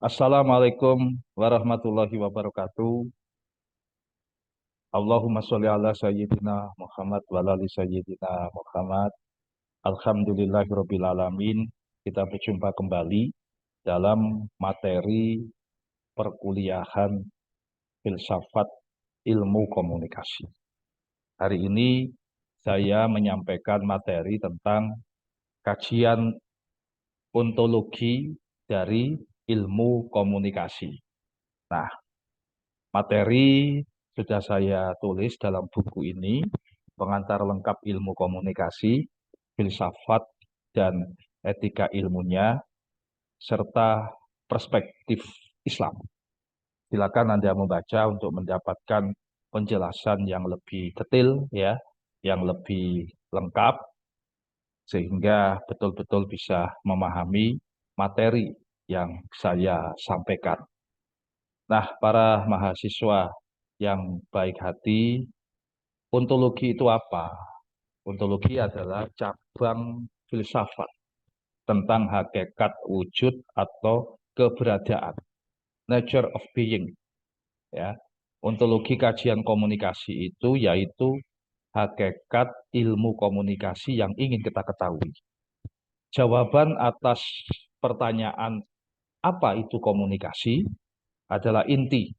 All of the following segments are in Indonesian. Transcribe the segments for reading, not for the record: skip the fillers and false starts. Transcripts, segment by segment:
Assalamualaikum warahmatullahi wabarakatuh. Allahumma sholli ala sayyidina Muhammad wa ala ali sayyidina Muhammad. Alhamdulillahirabbil alamin. Kita berjumpa kembali dalam materi perkuliahan filsafat ilmu komunikasi. Hari ini saya menyampaikan materi tentang kajian ontologi dari ilmu komunikasi. Nah, materi sudah saya tulis dalam buku ini, Pengantar Lengkap Ilmu Komunikasi, Filsafat dan Etika Ilmunya, serta Perspektif Islam. Silakan Anda membaca untuk mendapatkan penjelasan yang lebih detail, ya, yang lebih lengkap, sehingga betul-betul bisa memahami materi yang saya sampaikan. Nah, para mahasiswa yang baik hati, ontologi itu apa? Ontologi adalah cabang filsafat tentang hakikat wujud atau keberadaan, nature of being. Ya, ontologi kajian komunikasi itu yaitu hakikat ilmu komunikasi yang ingin kita ketahui. Jawaban atas pertanyaan apa itu komunikasi adalah inti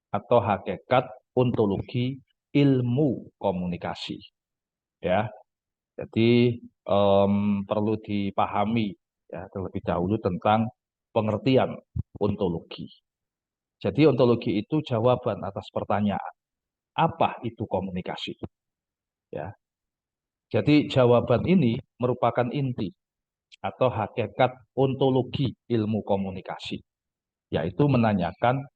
atau hakikat ontologi ilmu komunikasi. Ya, jadi perlu dipahami ya terlebih dahulu tentang pengertian ontologi. Jadi ontologi itu jawaban atas pertanyaan apa itu komunikasi. Ya, jadi jawaban ini merupakan inti atau hakikat ontologi ilmu komunikasi, yaitu menanyakan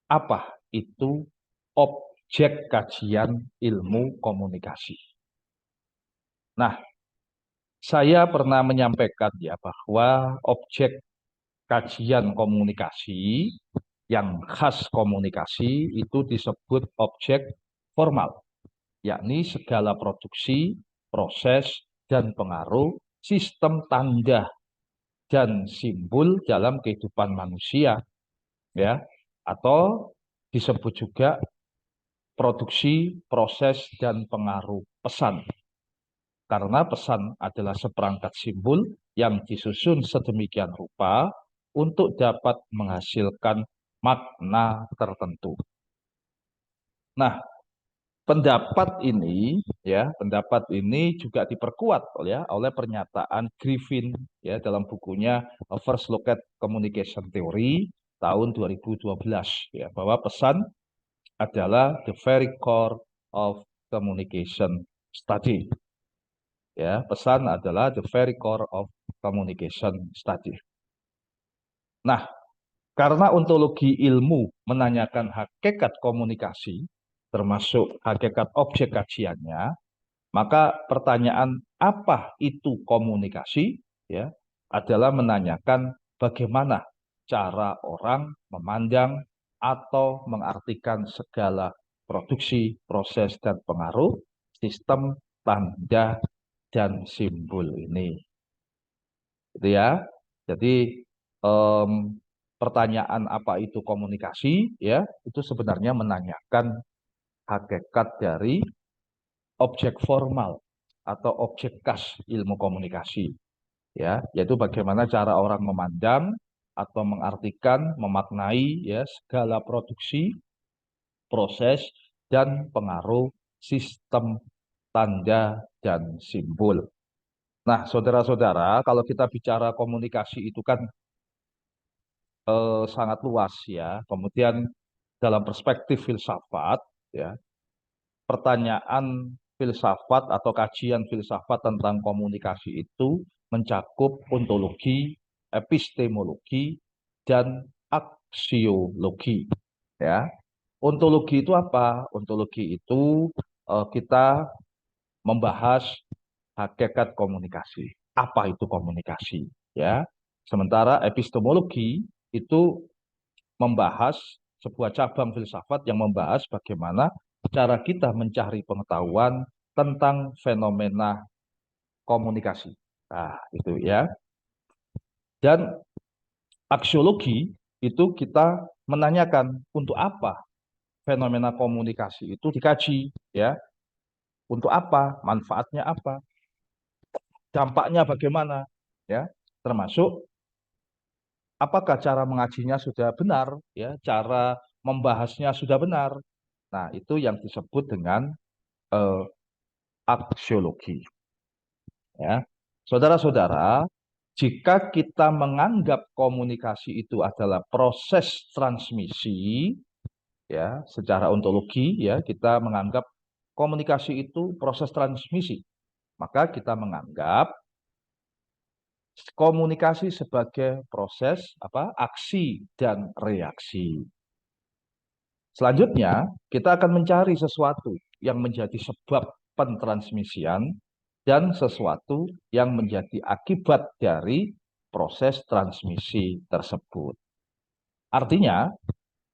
apa itu objek kajian ilmu komunikasi. Nah, saya pernah menyampaikan ya bahwa objek kajian komunikasi yang khas komunikasi itu disebut objek formal, yakni segala produksi, proses, dan pengaruh sistem tanda dan simbol dalam kehidupan manusia, ya, atau disebut juga produksi, proses, dan pengaruh pesan. Karena pesan adalah seperangkat simbol yang disusun sedemikian rupa untuk dapat menghasilkan makna tertentu. Nah, pendapat ini juga diperkuat oleh pernyataan Griffin ya dalam bukunya A First Look at Communication Theory tahun 2012 ya bahwa pesan adalah the very core of communication study. Ya, pesan adalah the very core of communication study. Nah, karena ontologi ilmu menanyakan hakikat komunikasi, termasuk hakikat objek kajiannya, maka pertanyaan apa itu komunikasi ya adalah menanyakan bagaimana cara orang memandang atau mengartikan segala produksi, proses, dan pengaruh sistem tanda dan simbol ini. Gitu ya. Jadi em, pertanyaan apa itu komunikasi ya itu sebenarnya menanyakan hakikat dari objek formal atau objek khas ilmu komunikasi ya yaitu bagaimana cara orang memandang atau mengartikan memaknai ya segala produksi proses dan pengaruh sistem tanda dan simbol. Nah, saudara-saudara, kalau kita bicara komunikasi itu kan sangat luas ya. Kemudian dalam perspektif filsafat ya, pertanyaan filsafat atau kajian filsafat tentang komunikasi itu mencakup ontologi, epistemologi, dan aksiologi. Ya, ontologi itu apa? Ontologi itu kita membahas hakikat komunikasi. Apa itu komunikasi? Ya, sementara epistemologi itu membahas sebuah cabang filsafat yang membahas bagaimana cara kita mencari pengetahuan tentang fenomena komunikasi. Nah, itu ya. Dan aksiologi itu kita menanyakan untuk apa fenomena komunikasi itu dikaji, ya. Untuk apa? Manfaatnya apa? Dampaknya bagaimana? Ya, termasuk apakah cara mengajinya sudah benar, ya, cara membahasnya sudah benar. Nah, itu yang disebut dengan eh, aksiologi. Ya, saudara-saudara, jika kita menganggap komunikasi itu adalah proses transmisi, ya, secara ontologi, ya, kita menganggap komunikasi itu proses transmisi, maka kita menganggap komunikasi sebagai proses apa? Aksi dan reaksi. Selanjutnya, kita akan mencari sesuatu yang menjadi sebab pentransmisian dan sesuatu yang menjadi akibat dari proses transmisi tersebut. Artinya,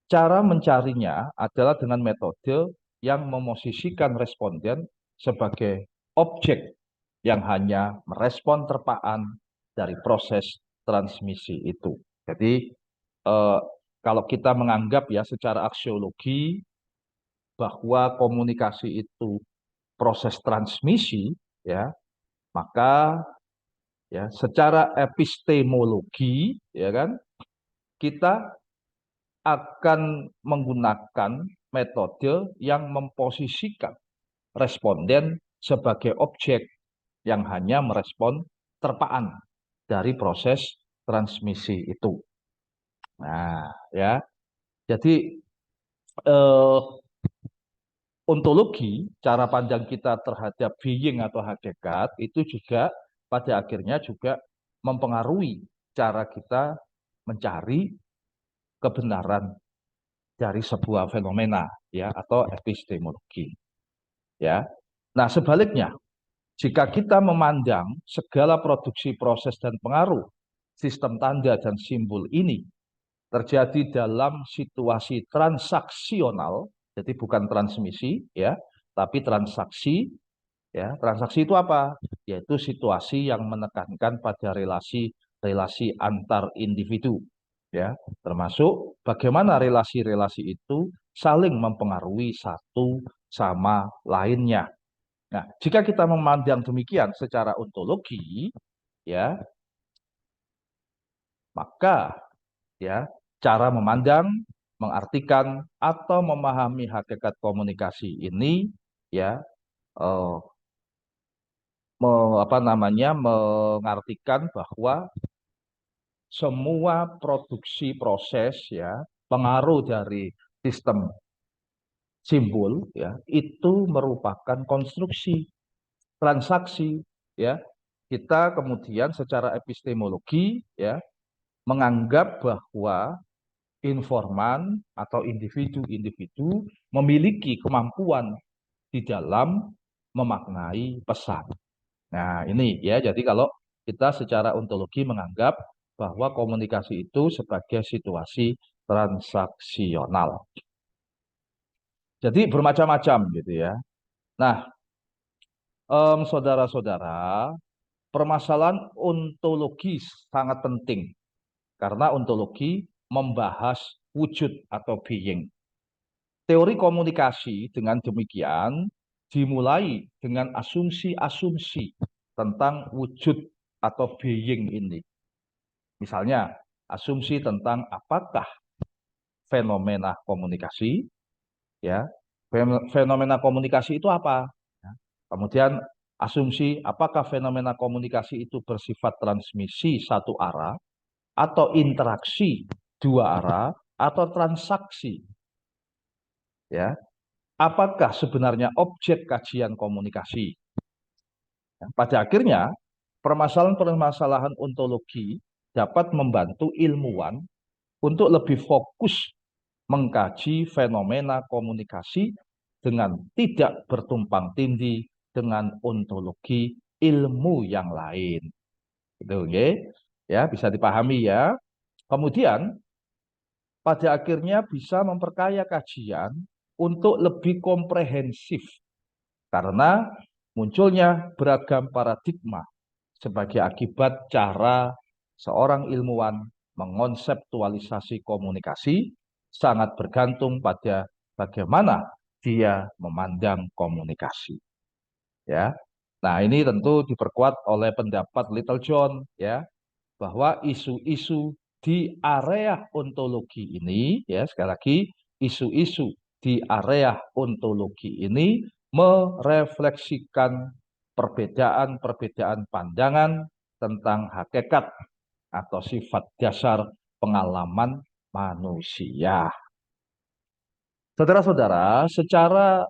cara mencarinya adalah dengan metode yang memosisikan responden sebagai objek yang hanya merespon terpaan dari proses transmisi itu. Jadi, eh, kalau kita menganggap ya secara aksiologi bahwa komunikasi itu proses transmisi, ya, maka ya secara epistemologi, ya kan, kita akan menggunakan metode yang memposisikan responden sebagai objek yang hanya merespon terpaan dari proses transmisi itu. Nah, ya. Jadi eh, ontologi, cara pandang kita terhadap being atau hakikat itu juga pada akhirnya juga mempengaruhi cara kita mencari kebenaran dari sebuah fenomena, ya, atau epistemologi, ya. Nah, sebaliknya, jika kita memandang segala produksi, proses, dan pengaruh sistem tanda dan simbol ini terjadi dalam situasi transaksional, jadi bukan transmisi, ya, tapi transaksi, ya. Transaksi itu apa? Yaitu situasi yang menekankan pada relasi-relasi antar individu, ya, termasuk bagaimana relasi-relasi itu saling mempengaruhi satu sama lainnya. Nah, jika kita memandang demikian secara ontologi, ya, maka ya cara memandang, mengartikan atau memahami hakikat komunikasi ini, ya, eh, apa namanya, mengartikan bahwa semua produksi proses, ya, pengaruh dari sistem simbol, ya, itu merupakan konstruksi transaksi, ya. Kita kemudian secara epistemologi, ya, menganggap bahwa informan atau individu-individu memiliki kemampuan di dalam memaknai pesan. Nah, ini ya, jadi kalau kita secara ontologi menganggap bahwa komunikasi itu sebagai situasi transaksional. Jadi bermacam-macam gitu ya. Nah, saudara-saudara, permasalahan ontologi sangat penting karena ontologi membahas wujud atau being. Teori komunikasi dengan demikian dimulai dengan asumsi-asumsi tentang wujud atau being ini. Misalnya, asumsi tentang apakah fenomena komunikasi, ya. Fenomena komunikasi itu apa? Ya. Kemudian asumsi apakah fenomena komunikasi itu bersifat transmisi satu arah atau interaksi dua arah atau transaksi, ya. Apakah sebenarnya objek kajian komunikasi? Ya, pada akhirnya, permasalahan-permasalahan ontologi dapat membantu ilmuwan untuk lebih fokus mengkaji fenomena komunikasi dengan tidak bertumpang tindih dengan ontologi ilmu yang lain. Gitu, okay? Ya, bisa dipahami ya. Kemudian, pada akhirnya bisa memperkaya kajian untuk lebih komprehensif karena munculnya beragam paradigma sebagai akibat cara seorang ilmuwan mengonseptualisasi komunikasi sangat bergantung pada bagaimana dia memandang komunikasi. Ya. Nah, ini tentu diperkuat oleh pendapat Littlejohn ya, bahwa isu-isu di area ontologi ini ya, sekali lagi isu-isu di area ontologi ini merefleksikan perbedaan-perbedaan pandangan tentang hakikat atau sifat dasar pengalaman manusia. Saudara-saudara, secara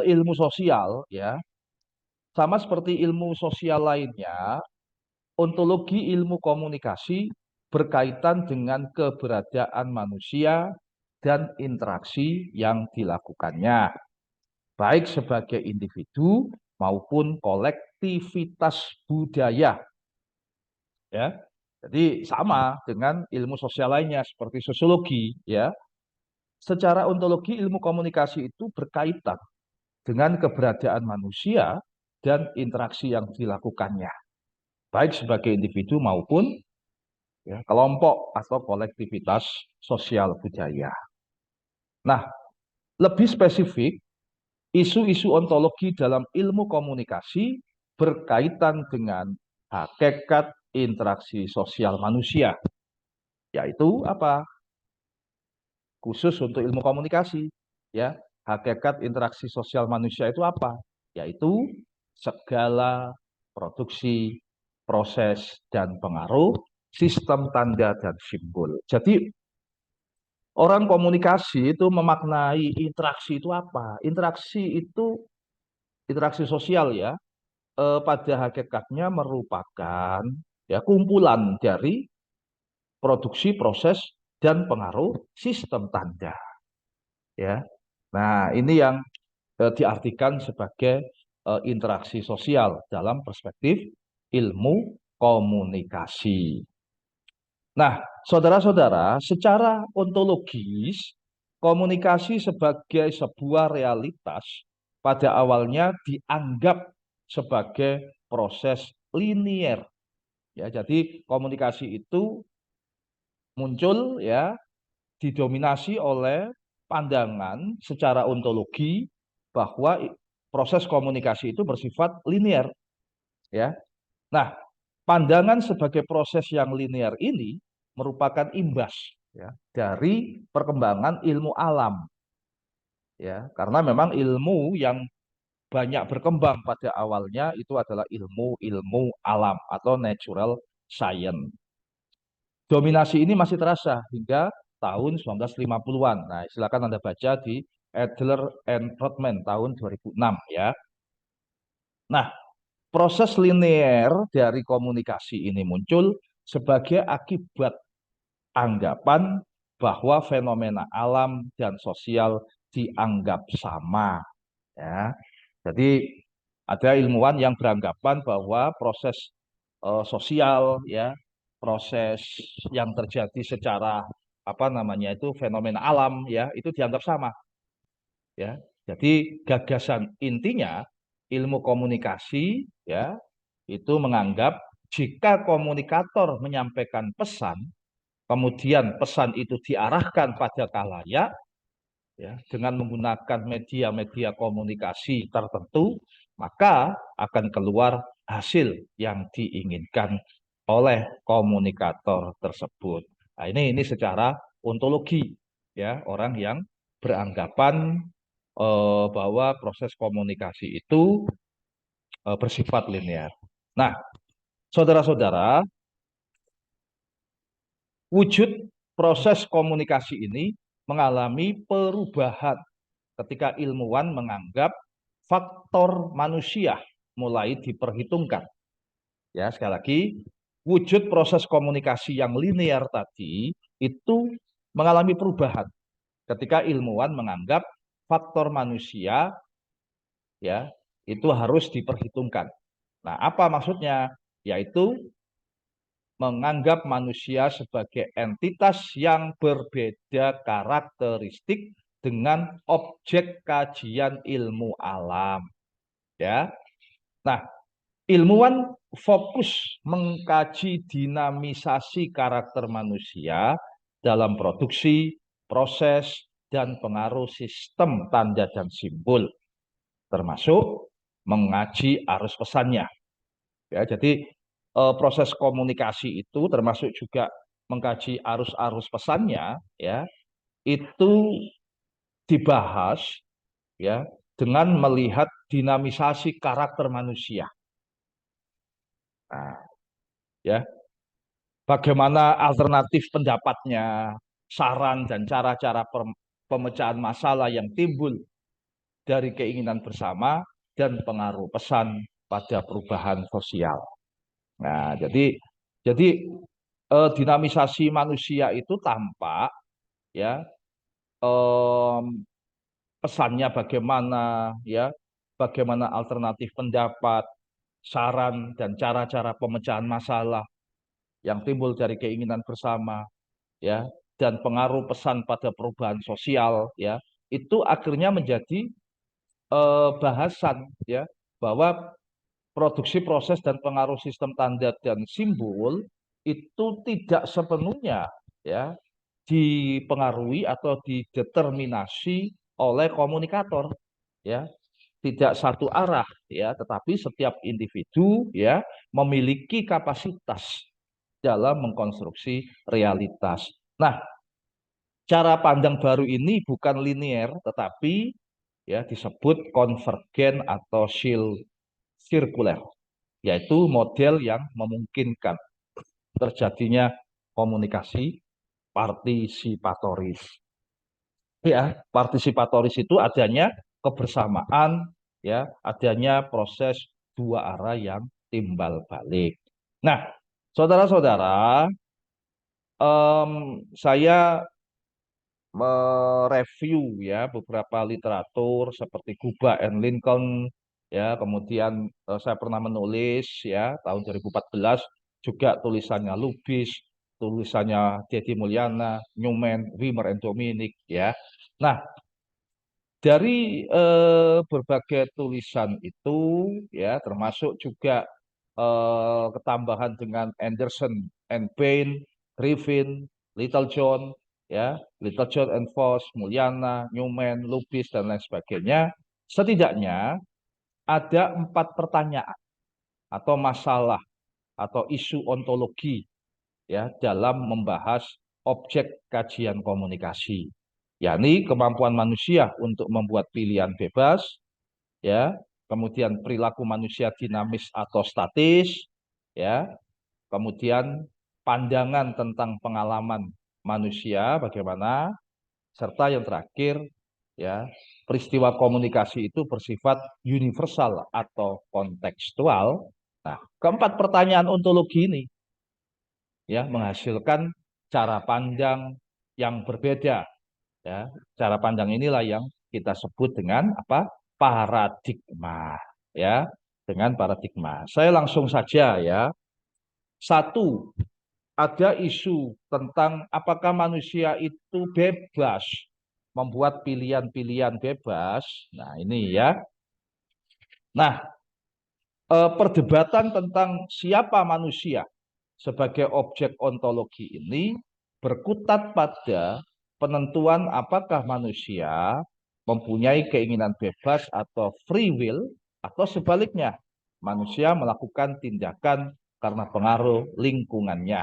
ilmu sosial ya, sama seperti ilmu sosial lainnya, ontologi ilmu komunikasi berkaitan dengan keberadaan manusia dan interaksi yang dilakukannya, baik sebagai individu maupun kolektivitas budaya. Ya, jadi sama dengan ilmu sosial lainnya seperti sosiologi. Ya, secara ontologi ilmu komunikasi itu berkaitan dengan keberadaan manusia dan interaksi yang dilakukannya, baik sebagai individu maupun ya, kelompok atau kolektivitas sosial budaya. Nah, lebih spesifik, isu-isu ontologi dalam ilmu komunikasi berkaitan dengan hakikat interaksi sosial manusia, yaitu apa? Khusus untuk ilmu komunikasi, ya, hakikat interaksi sosial manusia itu apa? Yaitu segala produksi, proses, dan pengaruh sistem tanda dan simbol. Jadi orang komunikasi itu memaknai interaksi itu apa? Interaksi sosial ya, pada hakikatnya merupakan ya kumpulan dari produksi, proses, dan pengaruh sistem tanda. Ya, nah ini yang diartikan sebagai interaksi sosial dalam perspektif ilmu komunikasi. Nah, saudara-saudara, secara ontologis, komunikasi sebagai sebuah realitas pada awalnya dianggap sebagai proses linier. Ya, jadi komunikasi itu muncul ya didominasi oleh pandangan secara ontologi bahwa proses komunikasi itu bersifat linier. Ya, nah pandangan sebagai proses yang linear ini merupakan imbas ya, dari perkembangan ilmu alam. Ya, karena memang ilmu yang banyak berkembang pada awalnya itu adalah ilmu alam atau natural science. Dominasi ini masih terasa hingga tahun 1950-an. Nah, silakan Anda baca di Adler and Rodman tahun 2006 ya. Nah, proses linear dari komunikasi ini muncul sebagai akibat anggapan bahwa fenomena alam dan sosial dianggap sama. Ya. Jadi ada ilmuwan yang beranggapan bahwa proses sosial, ya, proses yang terjadi secara apa namanya itu fenomena alam, ya, itu dianggap sama. Ya. Jadi gagasan intinya ilmu komunikasi ya itu menganggap jika komunikator menyampaikan pesan, kemudian pesan itu diarahkan pada khalayak ya dengan menggunakan media-media komunikasi tertentu, maka akan keluar hasil yang diinginkan oleh komunikator tersebut. Nah, ini secara ontologi ya, orang yang beranggapan bahwa proses komunikasi itu bersifat linear. Nah, saudara-saudara, wujud proses komunikasi ini mengalami perubahan ketika ilmuwan menganggap faktor manusia mulai diperhitungkan. Ya, sekali lagi, wujud proses komunikasi yang linear tadi itu mengalami perubahan ketika ilmuwan menganggap faktor manusia ya itu harus diperhitungkan. Nah, apa maksudnya? Yaitu menganggap manusia sebagai entitas yang berbeda karakteristik dengan objek kajian ilmu alam. Ya. Nah, Ilmuwan fokus mengkaji dinamisasi karakter manusia dalam produksi, proses, dan pengaruh sistem tanda dan simbol, termasuk mengaji arus pesannya. Ya, jadi proses komunikasi itu termasuk juga mengkaji arus-arus pesannya, ya, itu dibahas ya dengan melihat dinamisasi karakter manusia. Nah, ya, bagaimana alternatif pendapatnya, saran dan cara-cara pemecahan masalah yang timbul dari keinginan bersama dan pengaruh pesan pada perubahan sosial. Nah, jadi dinamisasi manusia itu tampak ya, pesannya bagaimana ya, bagaimana alternatif pendapat, saran dan cara-cara pemecahan masalah yang timbul dari keinginan bersama ya, dan pengaruh pesan pada perubahan sosial ya, itu akhirnya menjadi bahasan ya, bahwa produksi proses dan pengaruh sistem tanda dan simbol itu tidak sepenuhnya ya dipengaruhi atau dideterminasi oleh komunikator ya, tidak satu arah ya, tetapi setiap individu ya memiliki kapasitas dalam mengkonstruksi realitas. Nah, cara pandang baru ini bukan linier tetapi ya disebut konvergen atau sirkuler, yaitu model yang memungkinkan terjadinya komunikasi partisipatoris. Ya, partisipatoris itu adanya kebersamaan, ya, adanya proses dua arah yang timbal balik. Nah, saudara-saudara, saya mereview ya beberapa literatur seperti Guba and Lincoln ya, kemudian saya pernah menulis ya tahun 2014 juga tulisannya Lubis, tulisannya Deddy Mulyana, Newman, Wimmer and Dominic ya. Nah, dari berbagai tulisan itu ya termasuk juga ketambahan dengan Anderson and Bain, Griffin, Littlejohn ya, Littlejohn and Foss, Mulyana, Newman, Lubis dan lain sebagainya. Setidaknya ada 4 pertanyaan atau masalah atau isu ontologi ya dalam membahas objek kajian komunikasi, yakni kemampuan manusia untuk membuat pilihan bebas, ya, kemudian perilaku manusia dinamis atau statis, ya, kemudian pandangan tentang pengalaman manusia bagaimana, serta yang terakhir, ya, peristiwa komunikasi itu bersifat universal atau kontekstual. Nah, keempat pertanyaan ontologi ini ya menghasilkan cara pandang yang berbeda ya. Cara pandang inilah yang kita sebut dengan apa? Paradigma ya, dengan paradigma. Saya langsung saja ya. Satu, ada isu tentang apakah manusia itu bebas membuat pilihan-pilihan bebas. Nah, ini ya. Nah, perdebatan tentang siapa manusia sebagai objek ontologi ini berkutat pada penentuan apakah manusia mempunyai keinginan bebas atau free will, atau sebaliknya manusia melakukan tindakan karena pengaruh lingkungannya.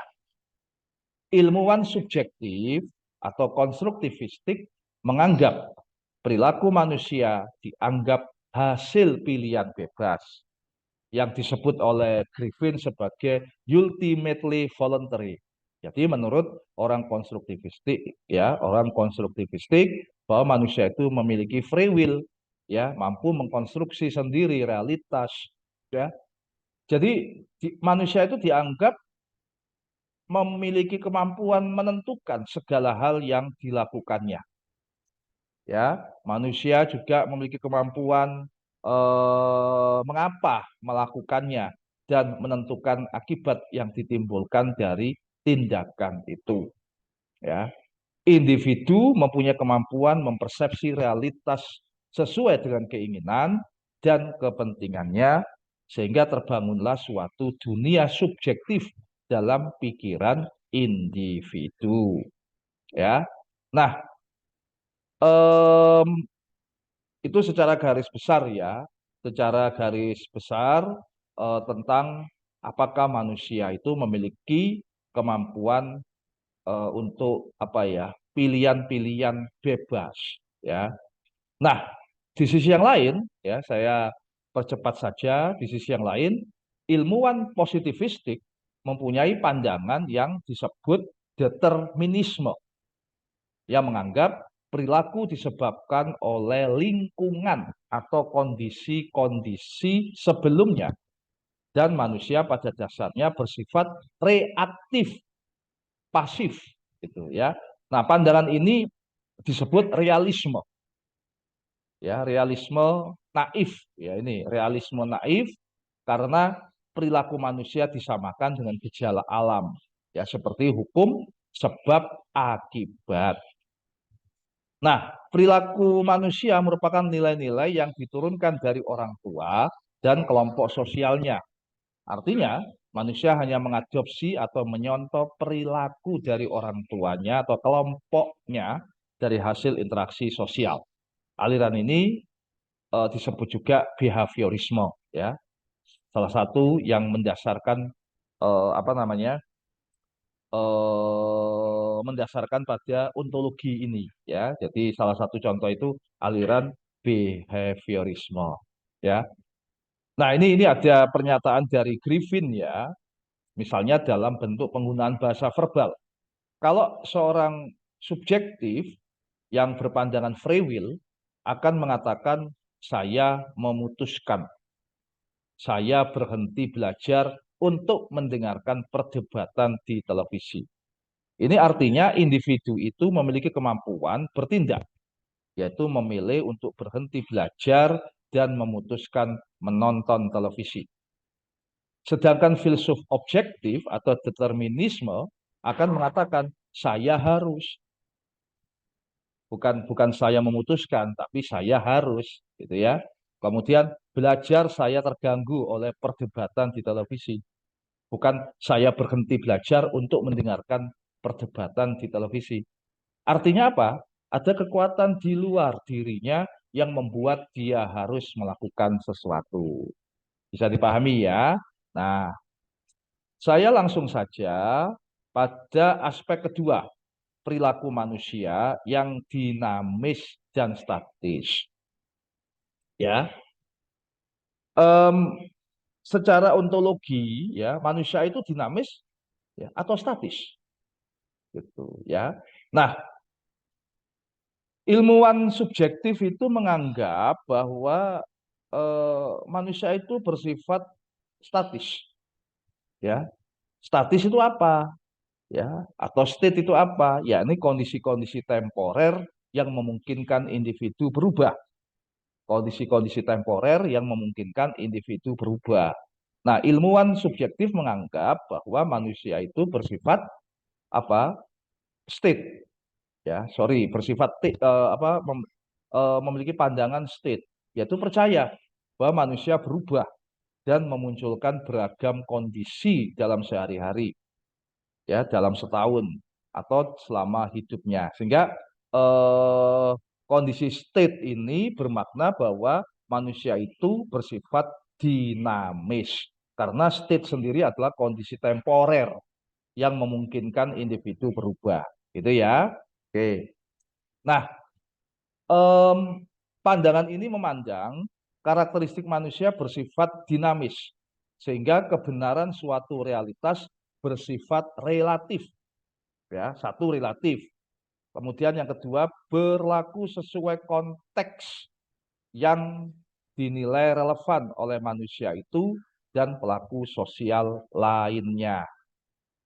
Ilmuwan subjektif atau konstruktivistik menganggap perilaku manusia dianggap hasil pilihan bebas yang disebut oleh Griffin sebagai ultimately voluntary. Jadi menurut orang konstruktivistik ya, orang konstruktivistik bahwa manusia itu memiliki free will ya, mampu mengkonstruksi sendiri realitas ya. Jadi manusia itu dianggap memiliki kemampuan menentukan segala hal yang dilakukannya. Ya, manusia juga memiliki kemampuan mengapa melakukannya dan menentukan akibat yang ditimbulkan dari tindakan itu. Ya, individu mempunyai kemampuan mempersepsi realitas sesuai dengan keinginan dan kepentingannya Sehingga terbangunlah suatu dunia subjektif dalam pikiran individu. Ya, nah, em, itu secara garis besar ya, secara garis besar tentang apakah manusia itu memiliki kemampuan untuk apa ya, pilihan-pilihan bebas ya. Nah, di sisi yang lain ya, saya percepat saja, di sisi yang lain ilmuwan positivistik mempunyai pandangan yang disebut determinisme, yang menganggap perilaku disebabkan oleh lingkungan atau kondisi-kondisi sebelumnya, dan manusia pada dasarnya bersifat reaktif, pasif gitu ya. Nah, pandangan ini disebut realisme ya, realisme naif ya, ini realisme naif karena perilaku manusia disamakan dengan gejala alam ya, seperti hukum sebab akibat. Nah, perilaku manusia merupakan nilai-nilai yang diturunkan dari orang tua dan kelompok sosialnya. Artinya, manusia hanya mengadopsi atau menyontoh perilaku dari orang tuanya atau kelompoknya dari hasil interaksi sosial. Aliran ini disebut juga behaviorisme, ya. Salah satu yang mendasarkan apa namanya, mendasarkan pada ontologi ini, ya. Jadi salah satu contoh itu aliran behaviorisme, ya. Nah, ini ada pernyataan dari Griffin ya, misalnya dalam bentuk penggunaan bahasa verbal. Kalau seorang subjektif yang berpandangan free will akan mengatakan saya memutuskan, saya berhenti belajar untuk mendengarkan perdebatan di televisi. Ini artinya individu itu memiliki kemampuan bertindak, yaitu memilih untuk berhenti belajar dan memutuskan menonton televisi. Sedangkan filsuf objektif atau determinisme akan mengatakan saya harus, bukan saya memutuskan, tapi saya harus, gitu ya. Kemudian belajar saya terganggu oleh perdebatan di televisi, bukan saya berhenti belajar untuk mendengarkan perdebatan di televisi. Artinya apa? Ada kekuatan di luar dirinya yang membuat dia harus melakukan sesuatu. Bisa dipahami ya? Nah, saya langsung saja pada aspek kedua, perilaku manusia yang dinamis dan statis. Ya, Em, secara ontologi ya manusia itu dinamis ya atau statis, gitu ya. Nah, ilmuwan subjektif itu menganggap bahwa manusia itu bersifat statis, ya. Statis itu apa? Ya, atau state itu apa? Ya, ini kondisi-kondisi temporer yang memungkinkan individu berubah. Kondisi-kondisi temporer yang memungkinkan individu berubah. Nah, ilmuwan subjektif menganggap bahwa manusia itu bersifat apa? State, ya, sorry, bersifat memiliki pandangan state, yaitu percaya bahwa manusia berubah dan memunculkan beragam kondisi dalam sehari-hari, ya, dalam setahun atau selama hidupnya. Sehingga eh, kondisi state ini bermakna bahwa manusia itu bersifat dinamis karena state sendiri adalah kondisi temporer yang memungkinkan individu berubah, gitu ya. Oke. Nah, em, pandangan ini memandang karakteristik manusia bersifat dinamis, sehingga kebenaran suatu realitas bersifat relatif. Ya, satu relatif. Kemudian yang kedua berlaku sesuai konteks yang dinilai relevan oleh manusia itu dan pelaku sosial lainnya,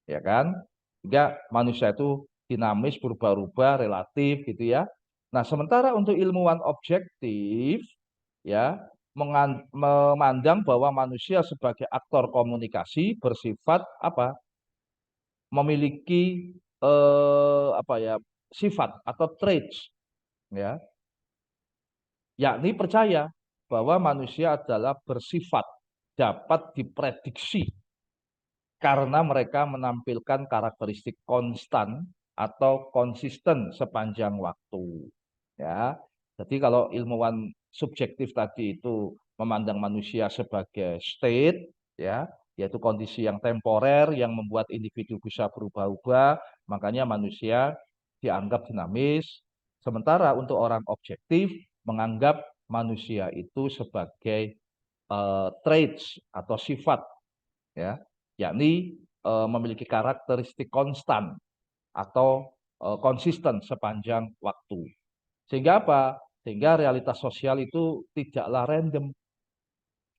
ya kan? Sehingga manusia itu dinamis, berubah-ubah, relatif gitu ya. Nah, sementara untuk ilmuwan objektif ya memandang bahwa manusia sebagai aktor komunikasi bersifat apa? Memiliki apa ya? Sifat atau traits ya, yakni percaya bahwa manusia adalah bersifat dapat diprediksi karena mereka menampilkan karakteristik konstan atau konsisten sepanjang waktu. Ya, jadi kalau ilmuwan subjektif tadi itu memandang manusia sebagai state, ya, yaitu kondisi yang temporer yang membuat individu bisa berubah-ubah, makanya manusia dianggap dinamis. Sementara untuk orang objektif menganggap manusia itu sebagai traits atau sifat, ya, yakni memiliki karakteristik konstan atau konsisten sepanjang waktu. Sehingga apa? Sehingga realitas sosial itu tidaklah random,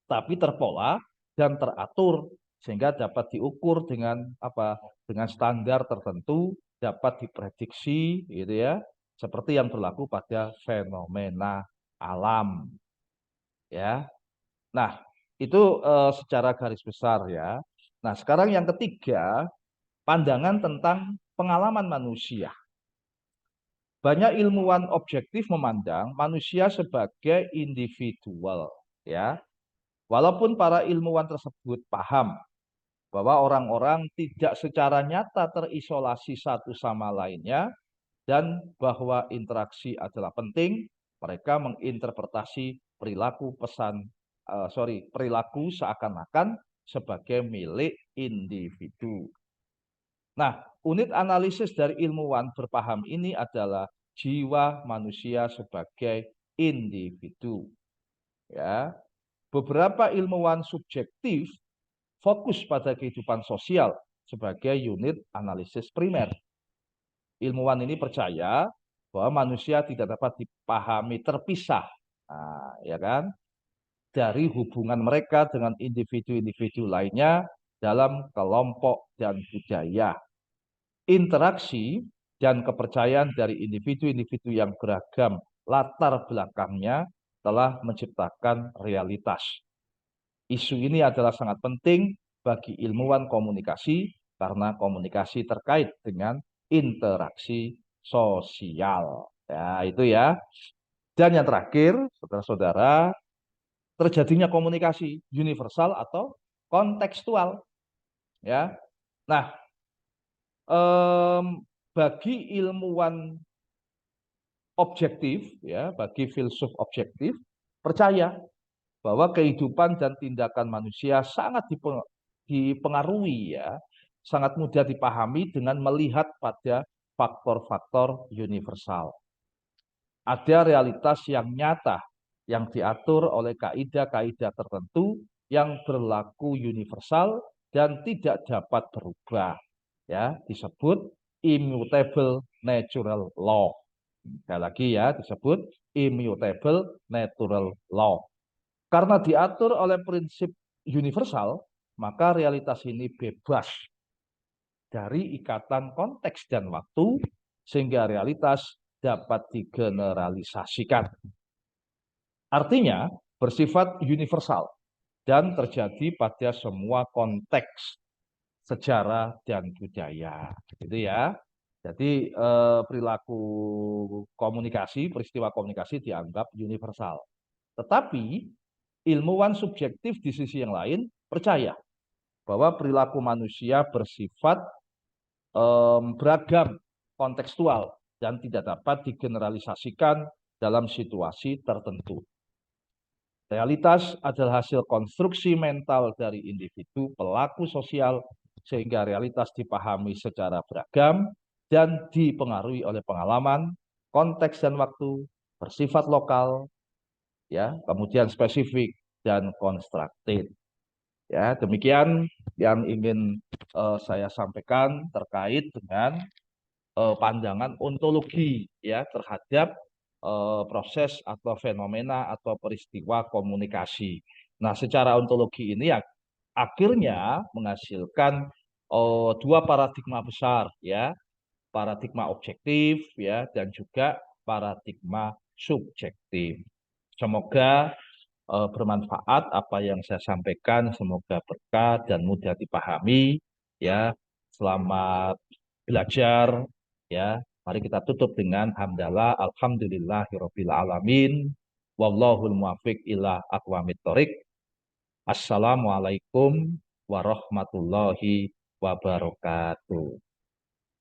tapi terpola dan teratur sehingga dapat diukur dengan apa? Dengan standar tertentu, dapat diprediksi, gitu ya, seperti yang berlaku pada fenomena alam, ya. Nah, itu secara garis besar ya. Nah, sekarang yang ketiga, pandangan tentang pengalaman manusia. Banyak ilmuwan objektif memandang manusia sebagai individual, ya. Walaupun para ilmuwan tersebut paham bahwa orang-orang tidak secara nyata terisolasi satu sama lainnya dan bahwa interaksi adalah penting, mereka menginterpretasi perilaku seakan-akan sebagai milik individu. Nah, unit analisis dari ilmuwan berpaham ini adalah jiwa manusia sebagai individu. Ya, beberapa ilmuwan subjektif fokus pada kehidupan sosial sebagai unit analisis primer. Ilmuwan ini percaya bahwa manusia tidak dapat dipahami terpisah, nah, ya kan, dari hubungan mereka dengan individu-individu lainnya dalam kelompok dan budaya. Interaksi dan kepercayaan dari individu-individu yang beragam latar belakangnya telah menciptakan realitas. Isu ini adalah sangat penting bagi ilmuwan komunikasi karena komunikasi terkait dengan interaksi sosial. Ya, itu ya. Dan yang terakhir, saudara-saudara, terjadinya komunikasi universal atau kontekstual. Ya. Nah, bagi ilmuwan objektif, ya, bagi filsuf objektif, percaya bahwa kehidupan dan tindakan manusia sangat dipengaruhi, ya, sangat mudah dipahami dengan melihat pada faktor-faktor universal. Ada realitas yang nyata yang diatur oleh kaidah-kaidah tertentu yang berlaku universal dan tidak dapat berubah, ya, disebut immutable natural law. Sekali lagi ya, disebut immutable natural law. Karena diatur oleh prinsip universal, maka realitas ini bebas dari ikatan konteks dan waktu, sehingga realitas dapat digeneralisasikan. Artinya, bersifat universal dan terjadi pada semua konteks sejarah dan budaya. Gitu ya. Jadi perilaku komunikasi, peristiwa komunikasi dianggap universal. Tetapi ilmuwan subjektif di sisi yang lain percaya bahwa perilaku manusia bersifat beragam, kontekstual, dan tidak dapat digeneralisasikan dalam situasi tertentu. Realitas adalah hasil konstruksi mental dari individu pelaku sosial, sehingga realitas dipahami secara beragam dan dipengaruhi oleh pengalaman, konteks dan waktu, bersifat lokal, ya, kemudian spesifik dan konstruktif. Ya, demikian yang ingin saya sampaikan terkait dengan pandangan ontologi, ya, terhadap proses atau fenomena atau peristiwa komunikasi. Nah, secara ontologi ini ya, akhirnya menghasilkan dua paradigma besar, ya, paradigma objektif, ya, dan juga paradigma subjektif. Semoga bermanfaat apa yang saya sampaikan, semoga berkah dan mudah dipahami, ya. Selamat belajar, ya. Mari kita tutup dengan hamdalah alhamdulillahirabbil alamin wallahul muwaffiq ila aqwamit thoriq. Assalamualaikum warahmatullahi wabarakatuh.